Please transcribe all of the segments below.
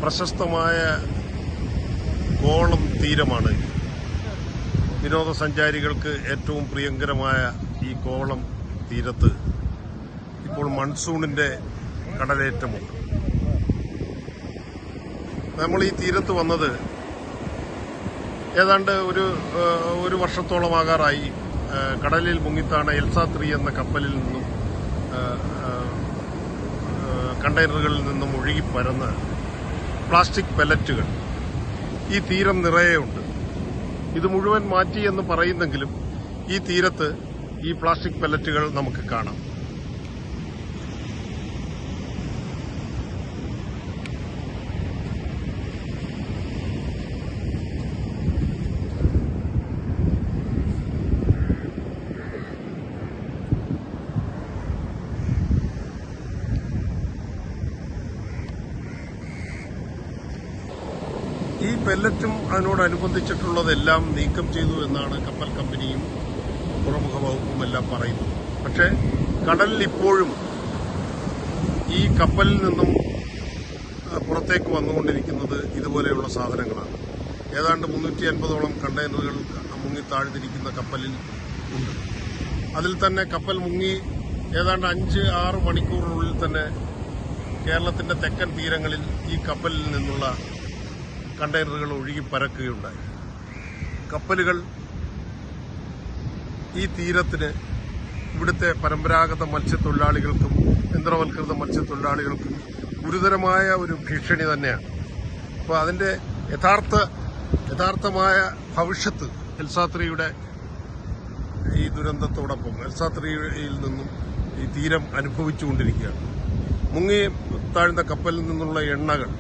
പ്രശസ്തമായ കോവളം തീരമാണ്. വിനോദസഞ്ചാരികൾക്ക് ഏറ്റവും പ്രിയങ്കരമായ ഈ കോവളം തീരത്ത് ഇപ്പോൾ മൺസൂണിന്റെ കടലേറ്റമുണ്ട്. നമ്മൾ ഈ തീരത്ത് വന്നത് ഏതാണ്ട് ഒരു വർഷത്തോളമാകാറായി. കടലിൽ മുങ്ങിത്താണ് എൽസ 3 എന്ന കപ്പലിൽ നിന്നും കണ്ടെയ്നറുകളിൽ നിന്നും ഒഴുകി പരന്ന പ്ലാസ്റ്റിക് പെല്ലറ്റുകൾ ഈ തീരം നിറയെയുണ്ട്. ഇത് മുഴുവൻ മാറ്റി എന്ന് പറയുന്നെങ്കിലും ഈ തീരത്ത് ഈ പ്ലാസ്റ്റിക് പെല്ലറ്റുകൾ നമുക്ക് കാണാം. ഈ പെല്ലറ്റും അതിനോടനുബന്ധിച്ചിട്ടുള്ളതെല്ലാം നീക്കം ചെയ്തു എന്നാണ് കപ്പൽ കമ്പനിയും തുറമുഖ വകുപ്പും എല്ലാം പറയുന്നത്. പക്ഷേ കടലിൽ ഇപ്പോഴും ഈ കപ്പലിൽ നിന്നും പുറത്തേക്ക് വന്നുകൊണ്ടിരിക്കുന്നത് ഇതുപോലെയുള്ള സാധനങ്ങളാണ്. ഏതാണ്ട് 350ഓളം കണ്ടെയ്നറുകൾ മുങ്ങിത്താഴ്ന്നിരിക്കുന്ന കപ്പലിൽ ഉണ്ട്. അതിൽ തന്നെ കപ്പൽ മുങ്ങി ഏതാണ്ട് 5-6 മണിക്കൂറിനുള്ളിൽ തന്നെ കേരളത്തിന്റെ തെക്കൻ തീരങ്ങളിൽ ഈ കപ്പലിൽ നിന്നുള്ള കണ്ടെയ്നറുകൾ ഒഴുകി പരക്കുകയുണ്ടായി. കപ്പലുകൾ ഈ തീരത്തിന് ഇവിടുത്തെ പരമ്പരാഗത മത്സ്യത്തൊഴിലാളികൾക്കും യന്ത്രവൽകൃത മത്സ്യത്തൊഴിലാളികൾക്കും ഗുരുതരമായ ഒരു ഭീഷണി തന്നെയാണ്. അപ്പോൾ അതിന്റെ യഥാർത്ഥമായ ഭവിഷ്യത്ത് എൽസ 3യുടെ ഈ ദുരന്തത്തോടൊപ്പം എൽസ 3യിൽ നിന്നും ഈ തീരം അനുഭവിച്ചുകൊണ്ടിരിക്കുകയാണ്. മുങ്ങി താഴ്ന്ന കപ്പലിൽ നിന്നുള്ള എണ്ണകൾ,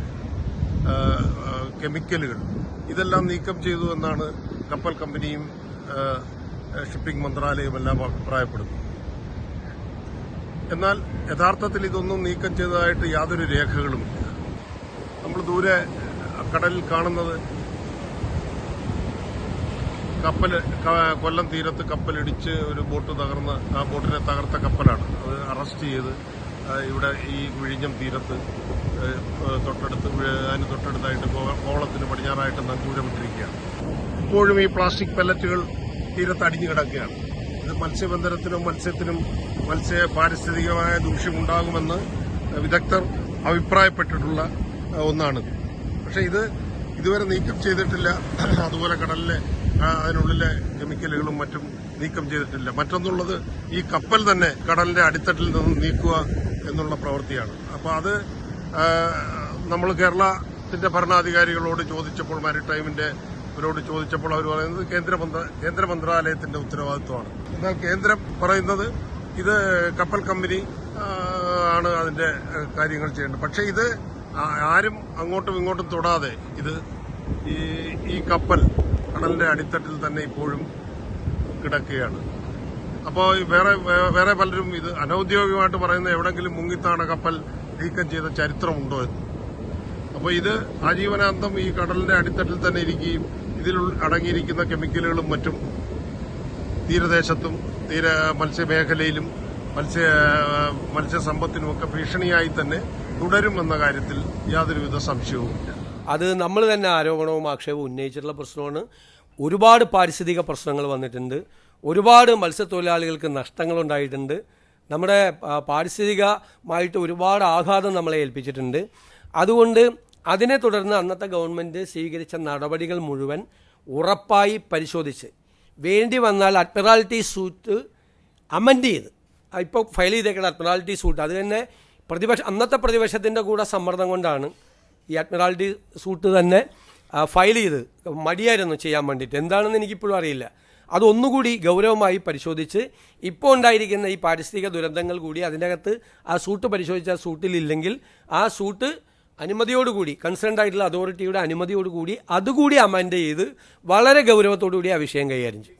കെമിക്കലുകൾ ഇതെല്ലാം നീക്കം ചെയ്തു എന്നാണ് കപ്പൽ കമ്പനിയും ഷിപ്പിംഗ് മന്ത്രാലയം എല്ലാം അഭിപ്രായപ്പെടുന്നു. എന്നാൽ യഥാർത്ഥത്തിൽ ഇതൊന്നും നീക്കം ചെയ്തതായിട്ട് യാതൊരു രേഖകളുമില്ല. നമ്മൾ ദൂരെ കടലിൽ കാണുന്നത് കൊല്ലം തീരത്ത് കപ്പലിടിച്ച് ഒരു ബോട്ട് തകർന്ന് ആ ബോട്ടിനെ തകർത്ത കപ്പലാണ്. അത് അറസ്റ്റ് ചെയ്ത് ഇവിടെ ഈ വിഴിഞ്ഞം തീരത്ത് അതിന് തൊട്ടടുത്തായിട്ട് കോവളത്തിന് പടിഞ്ഞാറായിട്ട് നങ്കൂരമിട്ടിരിക്കുകയാണ്. ഇപ്പോഴും ഈ പ്ലാസ്റ്റിക് പെല്ലറ്റുകൾ തീരത്ത് അടിഞ്ഞു കിടക്കുകയാണ്. ഇത് മത്സ്യബന്ധനത്തിനും മത്സ്യത്തിനും പാരിസ്ഥിതികമായ ദൂഷ്യമുണ്ടാകുമെന്ന് വിദഗ്ധർ അഭിപ്രായപ്പെട്ടിട്ടുള്ള ഒന്നാണ്. പക്ഷെ ഇത് ഇതുവരെ നീക്കം ചെയ്തിട്ടില്ല. അതുപോലെ കടലിലെ അതിനുള്ളിലെ കെമിക്കലുകളും മറ്റും നീക്കം ചെയ്തിട്ടില്ല. മറ്റൊന്നുള്ളത് ഈ കപ്പൽ തന്നെ കടലിന്റെ അടിത്തട്ടിൽ നിന്നും നീക്കുക എന്നുള്ള പ്രവൃത്തിയാണ്. അപ്പോൾ അത് നമ്മൾ കേരളത്തിന്റെ ഭരണാധികാരികളോട് ചോദിച്ചപ്പോൾ, മാരിടൈമിന്റെ അവരോട് ചോദിച്ചപ്പോൾ അവർ പറയുന്നത് കേന്ദ്ര മന്ത്രാലയത്തിന്റെ ഉത്തരവാദിത്വമാണ്. എന്നാൽ കേന്ദ്രം പറയുന്നത് ഇത് കപ്പൽ കമ്പനി ആണ് അതിന്റെ കാര്യങ്ങൾ ചെയ്യേണ്ടത്. പക്ഷേ ഇത് ആരും അങ്ങോട്ടും ഇങ്ങോട്ടും തൊടാതെ ഇത് ഈ കപ്പൽ കടലിന്റെ അടിത്തട്ടിൽ തന്നെ ഇപ്പോഴും കിടക്കുകയാണ്. അപ്പോൾ വേറെ പലരും ഇത് അനൌദ്യോഗികമായിട്ട് പറയുന്ന എവിടെങ്കിലും മുങ്ങിത്താണ കപ്പൽ നീക്കം ചെയ്ത ചരിത്രമുണ്ടോ എന്ന്. അപ്പോൾ ഇത് ആജീവനാന്തം ഈ കടലിന്റെ അടിത്തട്ടിൽ തന്നെ ഇരിക്കുകയും ഇതിൽ അടങ്ങിയിരിക്കുന്ന കെമിക്കലുകളും മറ്റും തീരദേശത്തും മത്സ്യമേഖലയിലും മത്സ്യസമ്പത്തിനുമൊക്കെ ഭീഷണിയായി തന്നെ തുടരുമെന്ന കാര്യത്തിൽ യാതൊരുവിധ സംശയവുമില്ല. അത് നമ്മൾ തന്നെ ആരോപണവും ആക്ഷേപവും ഉന്നയിച്ചിട്ടുള്ള പ്രശ്നമാണ്. ഒരുപാട് പാരിസ്ഥിതിക പ്രശ്നങ്ങൾ വന്നിട്ടുണ്ട്. ഒരുപാട് മത്സ്യത്തൊഴിലാളികൾക്ക് നഷ്ടങ്ങളുണ്ടായിട്ടുണ്ട്. നമ്മുടെ പാരിസ്ഥിതികമായിട്ട് ഒരുപാട് ആഘാതം നമ്മളെ ഏൽപ്പിച്ചിട്ടുണ്ട്. അതുകൊണ്ട് അതിനെ തുടർന്ന് അന്നത്തെ ഗവൺമെൻറ് സ്വീകരിച്ച നടപടികൾ മുഴുവൻ ഉറപ്പായി പരിശോധിച്ച് വേണ്ടി വന്നാൽ അഡ്മിറാൽറ്റി സൂട്ട് അമെൻഡ് ചെയ്ത് ഇപ്പോൾ ഫയൽ ചെയ്തേക്കുന്ന അഡ്മിറാൽറ്റി സൂട്ട് അത് തന്നെ അന്നത്തെ പ്രതിപക്ഷത്തിൻ്റെ കൂടെ സമ്മർദ്ദം കൊണ്ടാണ് ഈ അഡ്മിറാൽറ്റി സൂട്ട് തന്നെ ഫയൽ ചെയ്ത് മടിയായിരുന്നു ചെയ്യാൻ വേണ്ടിയിട്ട്. എന്താണെന്ന് എനിക്കിപ്പോഴും അറിയില്ല. അതൊന്നുകൂടി ഗൗരവമായി പരിശോധിച്ച് ഇപ്പോൾ ഉണ്ടായിരിക്കുന്ന ഈ പാരിസ്ഥിതിക ദുരന്തങ്ങൾ കൂടി അതിനകത്ത് ആ സൂട്ട് പരിശോധിച്ച സൂട്ടിലില്ലെങ്കിൽ ആ സൂട്ട് അനുമതിയോടുകൂടി കൺസേൺഡ് ആയിട്ടുള്ള അതോറിറ്റിയുടെ അനുമതിയോടുകൂടി അതുകൂടി അമെൻഡ് ചെയ്ത് വളരെ ഗൗരവത്തോടുകൂടി ആ വിഷയം കൈകാര്യം ചെയ്യും.